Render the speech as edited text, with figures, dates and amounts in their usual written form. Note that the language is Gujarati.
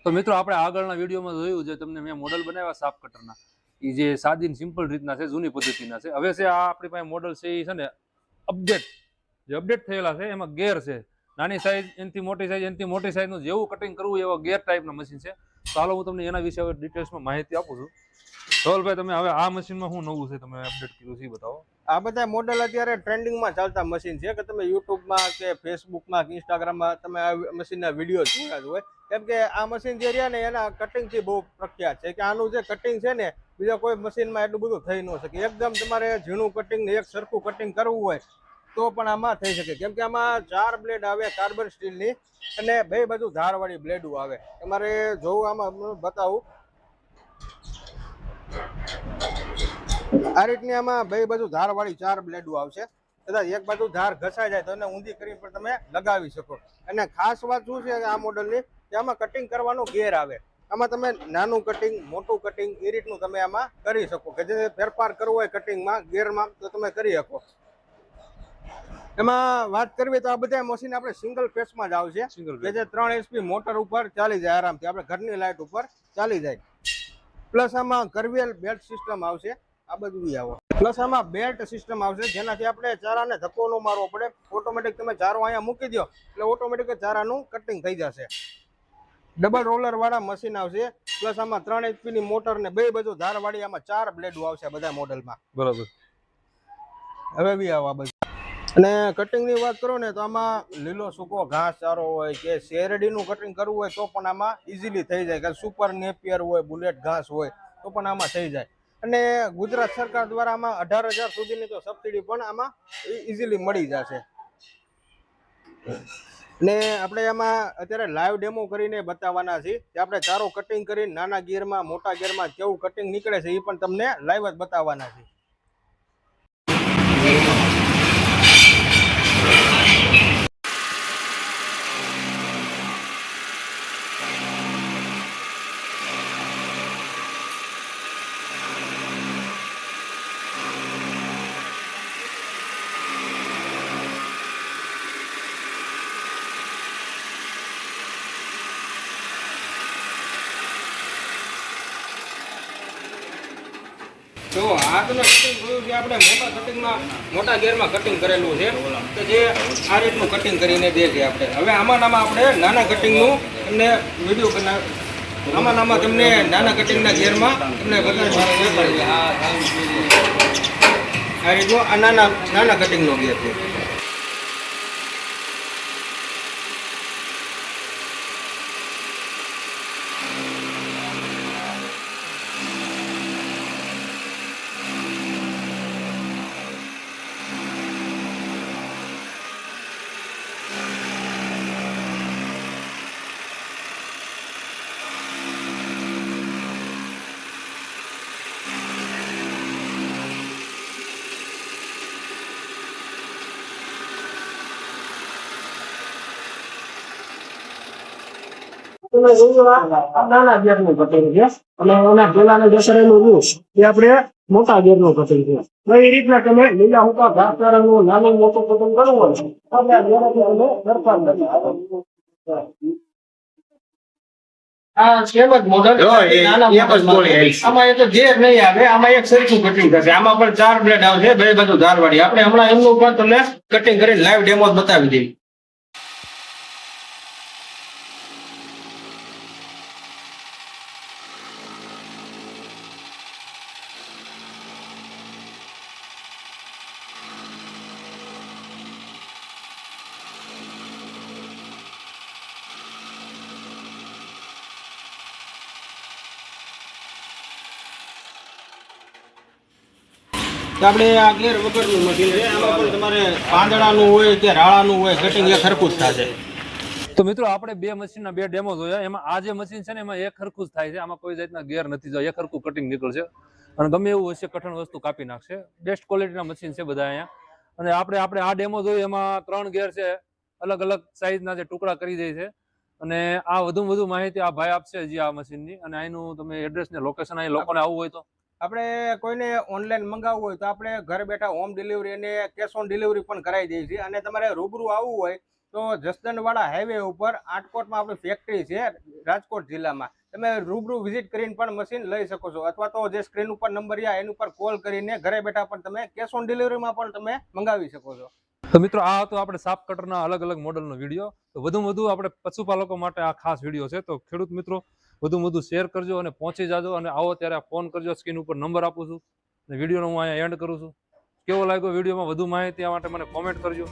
તો મિત્રો આપણે આગળના વિડીયોમાં જોયું છે તમને મેં મોડલ બનાવ્યા સાપ કટરના એ જે સાદી સિમ્પલ રીતના છે, જૂની પદ્ધતિના છે. હવે છે આ આપણી પાસે મોડલ છે એ છે ને અપડેટ, જે અપડેટ થયેલા છે એમાં ગેર છે, નાની સાઈઝ એનાથી મોટી સાઈઝ, એનાથી મોટી સાઈઝનું જેવું કટિંગ કરવું એવા ગેર ટાઈપના મશીન છે. તો હાલો હું તમને એના વિશે હવે ડિટેલ્સમાં માહિતી આપું છું. ધવલભાઈ, તમે હવે આ મશીનમાં શું નવું છે તમે અપડેટ કર્યું છે એ બતાવો. આ બધા મોડલ અત્યારે ટ્રેન્ડિંગમાં ચાલતા મશીન છે કે તમે યુટ્યુબમાં કે ફેસબુકમાં કે ઇન્સ્ટાગ્રામમાં તમે આ મશીનના વિડીયો જોયા જ હોય. કેમ કે આ મશીન જે રહ્યા ને એના કટિંગથી બહુ પ્રખ્યાત છે કે આનું જે કટિંગ છે ને બીજા કોઈ મશીનમાં એટલું બધું થઈ ન શકે. એકદમ તમારે ઝીણું કટિંગ ને એક સરખું કટિંગ કરવું હોય તો પણ આમાં થઈ શકે. કેમ કે આમાં 4 બ્લેડ આવે કાર્બન સ્ટીલની અને બે બાજુ ધારવાળી બ્લેડો આવે. તમારે જોવું આમાં બતાવું, આ રીતની આમાં બે બાજુ ધારવાળી 4 બ્લેડો આવશે. કદાચ એક બાજુ ધાર ઘસાઈ જાય તો એને ઊંધી કરી પણ તમે લગાવી શકો. અને ખાસ વાત શું છે આ મોડલની કે આમાં કટિંગ કરવાનો ગેર આવે. આમાં તમે નાનું કટિંગ, મોટું કટિંગ એ રીતનું તમે આમાં કરી શકો કે જે ફેરફાર કરવો હોય કટિંગમાં, ગેરમાં તો તમે કરી શકો. એમાં વાત કરવી તો આ બધા મશીન આપણે સિંગલ ફેસમાં જ આવશે કે જે 3 HP મોટર ઉપર ચાલી જાય આરામથી, આપણે ઘરની લાઇટ ઉપર ચાલી જાય. પ્લસ આમાં કરવેલ બેલ્ટ સિસ્ટમ આવશે. આ બધું આવો પ્લસ આમાં બેલ્ટ સિસ્ટમ આવશે જેનાથી આપણે ચારાને ધક્કો ન મારવો પડે. ઓટોમેટિક તમે ચારો અહીંયા મૂકી દો એટલે ઓટોમેટિક ચારાનું કટિંગ થઈ જશે. ડબલ રોલર વાળા મશીન આવશે. પ્લસ આમાં 3 HP ની મોટર ને બે બાજુ ધારવાળી આમાં 4 બ્લેડો આવશે બધા મોડલમાં. બરાબર. હવે બી આવા બધું. અને કટિંગની વાત કરો ને તો આમાં લીલો સૂકો ઘાસ ચારો હોય કે શેરડીનું કટિંગ કરવું હોય તો પણ આમાં ઇઝીલી થઈ જાય. કે સુપર નેપિયર હોય, બુલેટ ઘાસ હોય તો પણ આમાં થઈ જાય. અને ગુજરાત સરકાર દ્વારા આમાં 18,000 સુધીની તો સબસિડી પણ આમાં ઇઝીલી મળી જશે. ને આપણે આમાં અત્યારે લાઈવ ડેમો કરીને બતાવવાના છીએ કે આપણે ચારો કટિંગ કરીને નાના ગિયરમાં, મોટા ગિયરમાં કેવું કટિંગ નીકળે છે એ પણ તમને લાઈવ જ બતાવવાના છીએ. તો હાથનું કટિંગ જોયું છે આપણે મોટા કટિંગમાં, મોટા ગેરમાં કટિંગ કરેલું છે કે જે આ રીતનું કટિંગ કરીને દે છે આપણે. હવે આમાં આપણે નાના કટિંગનું તમને વિડીયો બનાવ, આમાં તમને નાના કટિંગના ગેરમાં તમને બતાવી. આ રીતનું આ નાના કટિંગનો ગેર છે. નાના ગેરનું કટિંગ છે અને એના પેલાને જે કરેલું રહ્યું એ આપણે મોટા ગેરનું કટિંગ છે. તો એ રીતના તમે લીલા હુકા ઘાસચારાનું નાનું મોટું કટિંગ કરવું હોય આપણે આ ગેરથી અમે ફેરફાર નથી. આ સેમ જ મોડલ, આમાં એ તો ગેર નહીં આવે, આમાં એક સરખું કટિંગ થશે. આમાં પણ 4 બ્લેડ આવશે, બે બાજુ ધારવાળી. આપણે હમણાં એમનું પણ તમને કટિંગ કરીને લાઈવ ડેમો બતાવી દઈએ. આપણે આ ગેર વગરનું મશીન છે. આમાં પણ તમારે પાંદડાનું હોય કે રાળાનું હોય કટિંગ એક સરખું જ થશે. તો મિત્રો આપણે બે મશીનના બે ડેમો જોયા. એમાં આ જે મશીન છે ને એમાં એક સરખું જ થાય છે, આમાં કોઈ જાતના ગેર નથી જોયા, એક સરખું કટિંગ નીકળશે અને ગમે એવું હશે કઠણ વસ્તુ કાપી નાખશે. બેસ્ટ ક્વોલિટીના મશીન છે બધા અહીંયા. અને આપણે આ ડેમો જોયું એમાં 3 ગેર છે, અલગ અલગ સાઈઝના જે ટુકડા કરી દે છે. અને આ વધુ માહિતી આ ભાઈ આપશે હજી આ મશીનની. અને આનું તમે એડ્રેસ ને લોકેશન અહીં લોકોને આવવું હોય તો આપણે કોઈને ઓનલાઈન મંગાવવું હોય તો આપણે ઘરે બેઠા હોમ ડિલિવરી અને કેશ ઓન ડિલિવરી પણ કરાવી દઈએ છીએ. અને તમારે રૂબરૂ આવવું હોય તો જસદણવાડા હાઈવે ઉપર આટકોટમાં આપણી ફેક્ટરી છે રાજકોટ જિલ્લામાં. તમે રૂબરૂ વિઝિટ કરીને પણ મશીન લઈ શકો છો, અથવા તો જે સ્ક્રીન ઉપર નંબર છે એની ઉપર કોલ કરીને ઘરે બેઠા પણ તમે કેશ ઓન ડિલિવરીમાં પણ તમે મંગાવી શકો છો. તો મિત્રો આ હતો આપણે સાપ કટરના અલગ અલગ મોડલનો વિડીયો. તો વધુ આપણે પશુપાલકો માટે આ ખાસ વિડીયો છે. તો ખેડૂત મિત્રો વધુ શેર કરજો અને પહોંચી જાજો, અને આવો ત્યારે ફોન કરજો. સ્ક્રીન ઉપર નંબર આપું છું અને વિડીયોનો હું અહીંયા એન્ડ કરું છું. કેવો લાગ્યો વિડીયોમાં વધુ માહિતી માટે મને કોમેન્ટ કરજો.